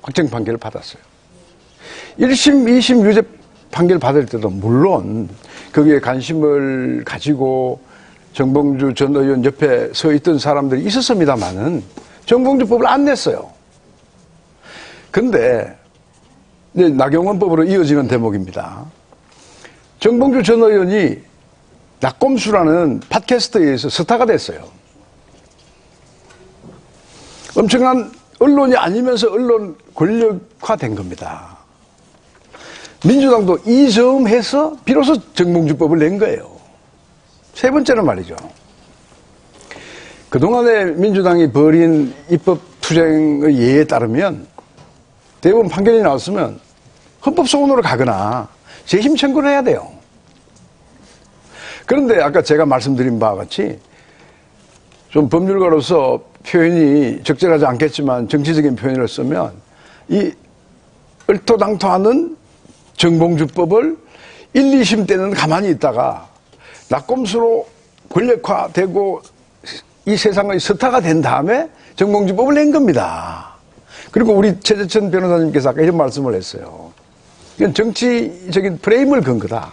확정 판결을 받았어요. 1심, 2심 유죄 판결 받을 때도 물론 거기에 관심을 가지고 정봉주 전 의원 옆에 서 있던 사람들이 있었습니다만은 정봉주법을 안 냈어요. 근데 이제 나경원법으로 이어지는 대목입니다. 정봉주 전 의원이 낙검수라는 팟캐스트에서 스타가 됐어요. 엄청난 언론이 아니면서 언론 권력화된 겁니다. 민주당도 이 점해서 비로소 정봉주법을 낸 거예요. 세 번째는 말이죠. 그동안에 민주당이 벌인 입법 투쟁의 예에 따르면 대법원 판결이 나왔으면 헌법소원으로 가거나 재심 청구를 해야 돼요. 그런데 아까 제가 말씀드린 바와 같이 좀 법률가로서 표현이 적절하지 않겠지만 정치적인 표현을 쓰면 이 얼토당토하는 정봉주법을 1, 2심 때는 가만히 있다가 낙검수로 권력화되고 이 세상의 스타가 된 다음에 정봉주법을 낸 겁니다. 그리고 우리 최재천 변호사님께서 아까 이런 말씀을 했어요. 이건 정치적인 프레임을 건 거다.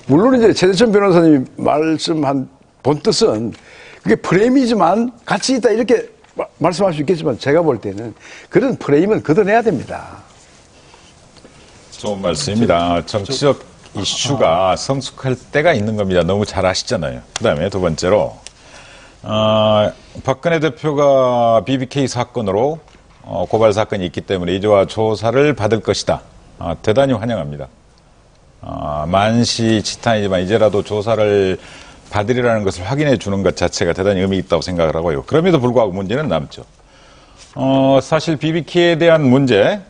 물론 이제 최재천 변호사님이 말씀한 본뜻은 그게 프레임이지만 가치 있다 이렇게 말씀할 수 있겠지만 제가 볼 때는 그런 프레임은 걷어내야 됩니다. 좋은 말씀입니다. 정치적 이슈가 성숙할 때가 있는 겁니다. 너무 잘 아시잖아요. 그 다음에 두 번째로 박근혜 대표가 BBK 사건으로 고발 사건이 있기 때문에 이제와 조사를 받을 것이다. 대단히 환영합니다. 만시지탄이지만 이제라도 조사를 받으리라는 것을 확인해 주는 것 자체가 대단히 의미 있다고 생각을 하고요. 그럼에도 불구하고 문제는 남죠. 사실 BBK에 대한 문제,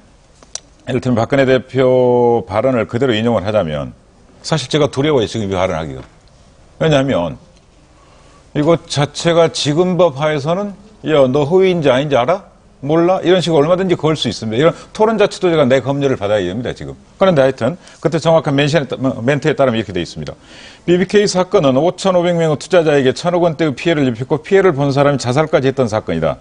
이를테면 박근혜 대표 발언을 그대로 인용을 하자면 사실 제가 두려워요, 지금 이 발언하기가. 왜냐하면 이것 자체가 지금 법 하에서는 야, 너 허위인지 아닌지 알아? 몰라? 이런 식으로 얼마든지 걸 수 있습니다. 이런 토론 자체도 제가 내 검열을 받아야 됩니다, 지금. 그런데 하여튼 그때 정확한 멘트에 따르면 이렇게 되어 있습니다. BBK 사건은 5,500명의 투자자에게 1,000억 원대의 피해를 입혔고 피해를 본 사람이 자살까지 했던 사건이다.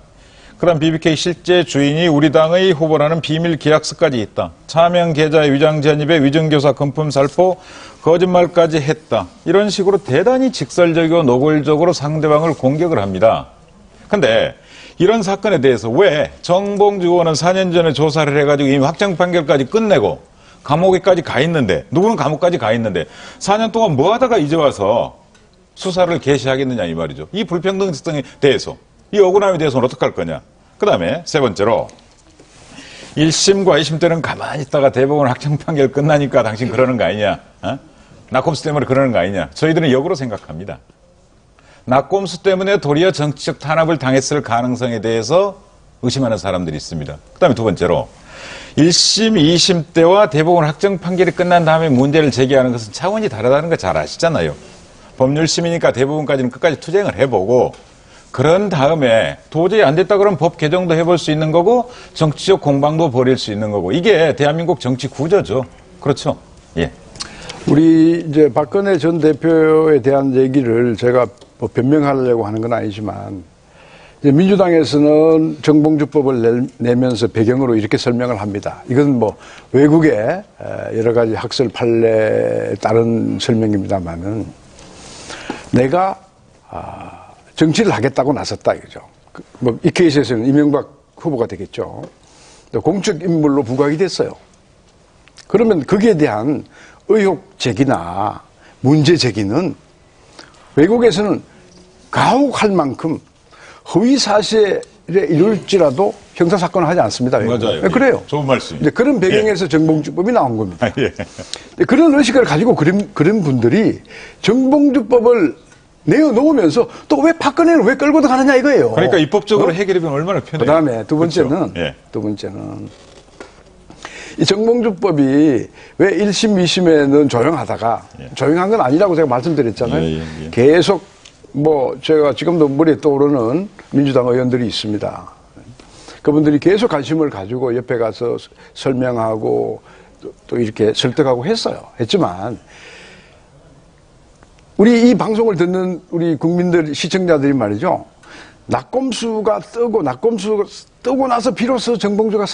그다음 BBK 실제 주인이 우리 당의 후보라는 비밀 계약서까지 있다. 차명 계좌의 위장 전입에 위증교사 금품 살포 거짓말까지 했다. 이런 식으로 대단히 직설적이고 노골적으로 상대방을 공격을 합니다. 근데 이런 사건에 대해서 왜 정봉주 의원은 4년 전에 조사를 해가지고 이미 확정 판결까지 끝내고 감옥에까지 가 있는데, 누구는 감옥까지 가 있는데 4년 동안 뭐 하다가 이제 와서 수사를 개시하겠느냐 이 말이죠. 이 불평등성에 대해서, 이 억울함에 대해서는 어떻게 할 거냐. 그 다음에 세 번째로 1심과 2심 때는 가만히 있다가 대법원 확정 판결 끝나니까 당신 그러는 거 아니냐. 낙검수 때문에 그러는 거 아니냐. 저희들은 역으로 생각합니다. 낙검수 때문에 도리어 정치적 탄압을 당했을 가능성에 대해서 의심하는 사람들이 있습니다. 그 다음에 두 번째로 1심, 2심 때와 대법원 확정 판결이 끝난 다음에 문제를 제기하는 것은 차원이 다르다는 거 잘 아시잖아요. 법률심이니까 대부분까지는 끝까지 투쟁을 해보고 그런 다음에 도저히 안 됐다 그러면 법 개정도 해볼 수 있는 거고 정치적 공방도 벌일 수 있는 거고 이게 대한민국 정치 구조죠. 그렇죠? 예. 우리 이제 박근혜 전 대표에 대한 얘기를 제가 뭐 변명하려고 하는 건 아니지만 이제 민주당에서는 정봉주법을 내면서 배경으로 이렇게 설명을 합니다. 이건 뭐 외국의 여러 가지 학설 판례에 따른 설명입니다만은 내가 정치를 하겠다고 나섰다 이거죠. 뭐 이 케이스에서는 이명박 후보가 되겠죠. 공적 인물로 부각이 됐어요. 그러면 거기에 대한 의혹 제기나 문제 제기는 외국에서는 가혹할 만큼 허위 사실에 이룰지라도 형사사건을 하지 않습니다. 맞아요. 네, 그래요. 좋은 말씀. 이제 그런 배경에서 예. 정봉주법이 나온 겁니다. 예. 그런 의식을 가지고 그런 분들이 정봉주법을 내어놓으면서 또 왜 박근혜는 왜 끌고 들어가느냐 이거예요. 그러니까 입법적으로 해결하면 얼마나 편해요. 그 다음에 두 번째는, 그렇죠? 예. 두 번째는 이 정봉주법이 왜 1심, 2심에는 조용하다가 예. 조용한 건 아니라고 제가 말씀드렸잖아요. 예. 계속 뭐 제가 지금도 머리에 떠오르는 민주당 의원들이 있습니다. 그분들이 계속 관심을 가지고 옆에 가서 설명하고 또 이렇게 설득하고 했지만 우리 이 방송을 듣는 우리 국민들, 시청자들이 말이죠. 낙검수가 뜨고 나서 비로소 정봉주가